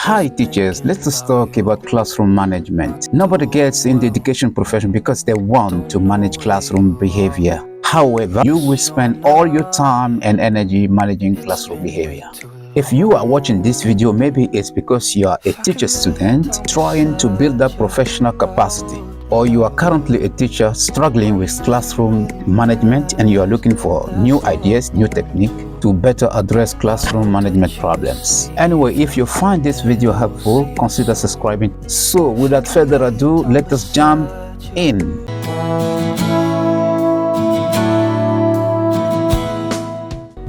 Hi teachers, let's just talk about classroom management. Nobody gets in the education profession because they want to manage classroom behavior. However, you will spend all your time and energy managing classroom behavior. If you are watching this video, maybe it's because you are a teacher student trying to build up professional capacity, or you are currently a teacher struggling with classroom management and you are looking for new ideas, new technique to better address classroom management problems. Anyway, if you find this video helpful, consider subscribing. So without further ado, let us jump in.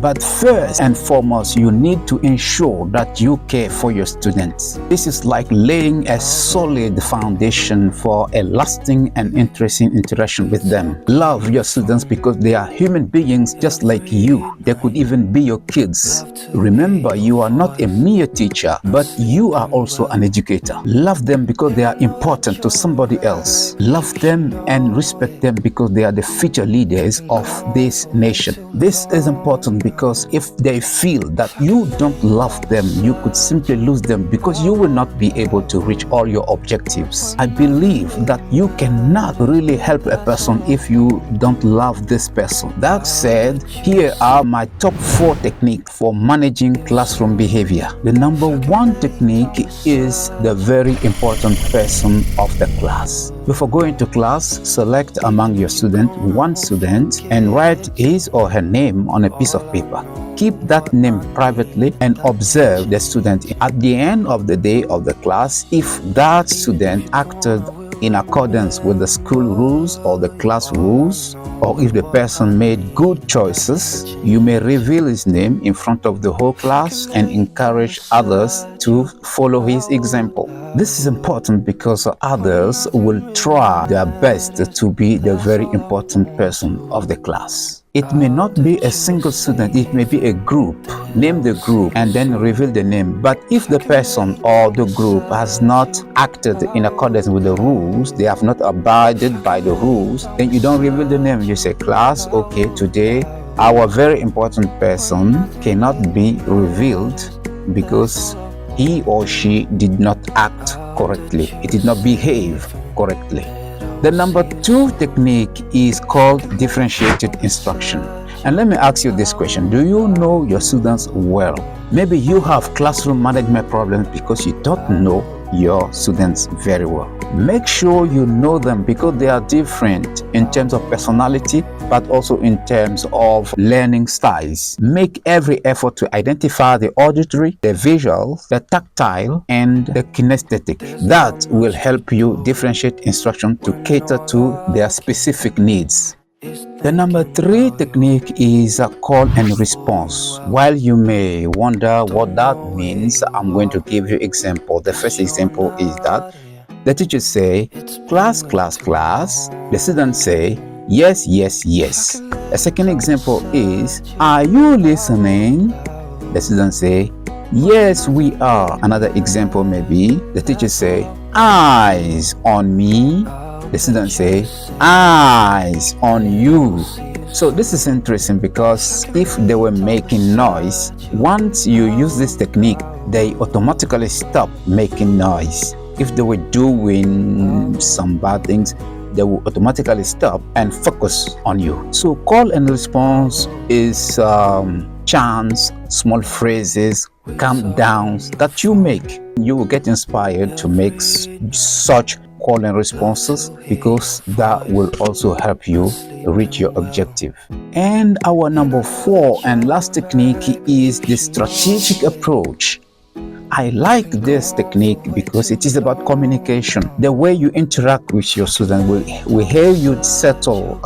But first and foremost, you need to ensure that you care for your students. This is like laying a solid foundation for a lasting and interesting interaction with them. Love your students because they are human beings just like you. They could even be your kids. Remember, you are not a mere teacher, but you are also an educator. Love them because they are important to somebody else. Love them and respect them because they are the future leaders of this nation. This is important because if they feel that you don't love them, you could simply lose them because you will not be able to reach all your objectives. I believe that you cannot really help a person if you don't love this person. That said, here are my top 4 techniques for managing classroom behavior. The number 1 technique is the very important person of the class. Before going to class, select among your students one student and write his or her name on a piece of paper. Keep that name privately and observe the student. At the end of the day of the class, if that student acted in accordance with the school rules or the class rules, or if the person made good choices, you may reveal his name in front of the whole class and encourage others to follow his example. This is important because others will try their best to be the very important person of the class. It may not be a single student, it may be a group. Name the group and then reveal the name. But if the person or the group has not acted in accordance with the rules, they have not abided by the rules, then you don't reveal the name. You say, class, okay, today our very important person cannot be revealed because he or she did not act correctly. It did not behave correctly. The number 2 technique is called differentiated instruction. And let me ask you this question. Do you know your students well? Maybe you have classroom management problems because you don't know your students very well. Make sure you know them because they are different in terms of personality, but also in terms of learning styles. Make every effort to identify the auditory, the visual, the tactile, and the kinesthetic. That will help you differentiate instruction to cater to their specific needs. The number 3 technique is a call and response. While you may wonder what that means, I'm going to give you example. The first example is that the teacher say, class, class, class. The students say, yes, yes, yes. A second example is, are you listening? The students say, yes, we are. Another example may be, the teacher say, eyes on me. The students say, eyes on you. So this is interesting because if they were making noise, once you use this technique, they automatically stop making noise. If they were doing some bad things, they will automatically stop and focus on you. So call and response is chants, small phrases, calm downs that you make. You will get inspired to make such call and responses because that will also help you reach your objective. And our number 4 and last technique is the strategic approach. I like this technique because it is about communication. The way you interact with your student will help you settle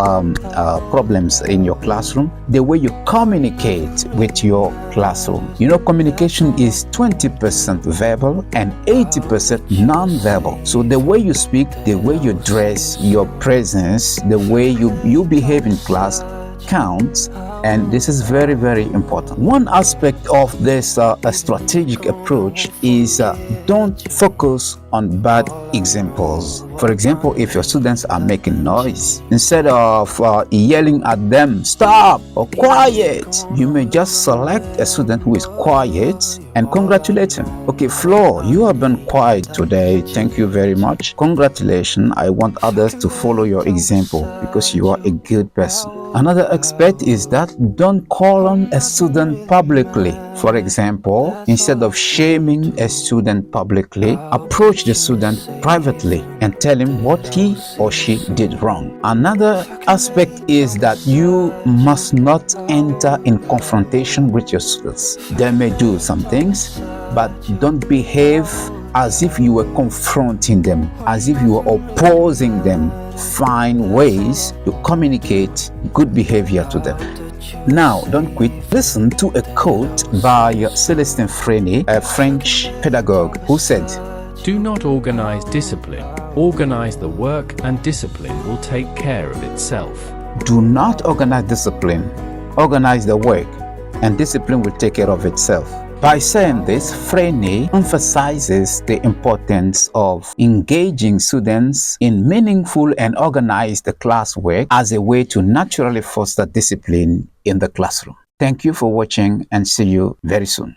problems in your classroom. The way you communicate with your classroom. You know, communication is 20% verbal and 80% non-verbal. So the way you speak, the way you dress, your presence, the way you behave in class counts, and this is very, very important. One aspect of this strategic approach is don't focus on bad examples. For example, if your students are making noise, instead of yelling at them, stop or quiet, you may just select a student who is quiet and congratulate him. Okay, Flo, you have been quiet today. Thank you very much. Congratulations. I want others to follow your example because you are a good person. Another aspect is that don't call on a student publicly. For example, instead of shaming a student publicly, approach the student privately and tell him what he or she did wrong. Another aspect is that you must not enter in confrontation with your students. They may do some things, but don't behave as if you were confronting them, as if you were opposing them. Find ways to communicate good behavior to them. Now, don't quit. Listen to a quote by Célestin Freinet, a French pedagogue, who said, "Do not organize discipline. Organize the work and discipline will take care of itself." Do not organize discipline. Organize the work and discipline will take care of itself. By saying this, Freinet emphasizes the importance of engaging students in meaningful and organized classwork as a way to naturally foster discipline in the classroom. Thank you for watching and see you very soon.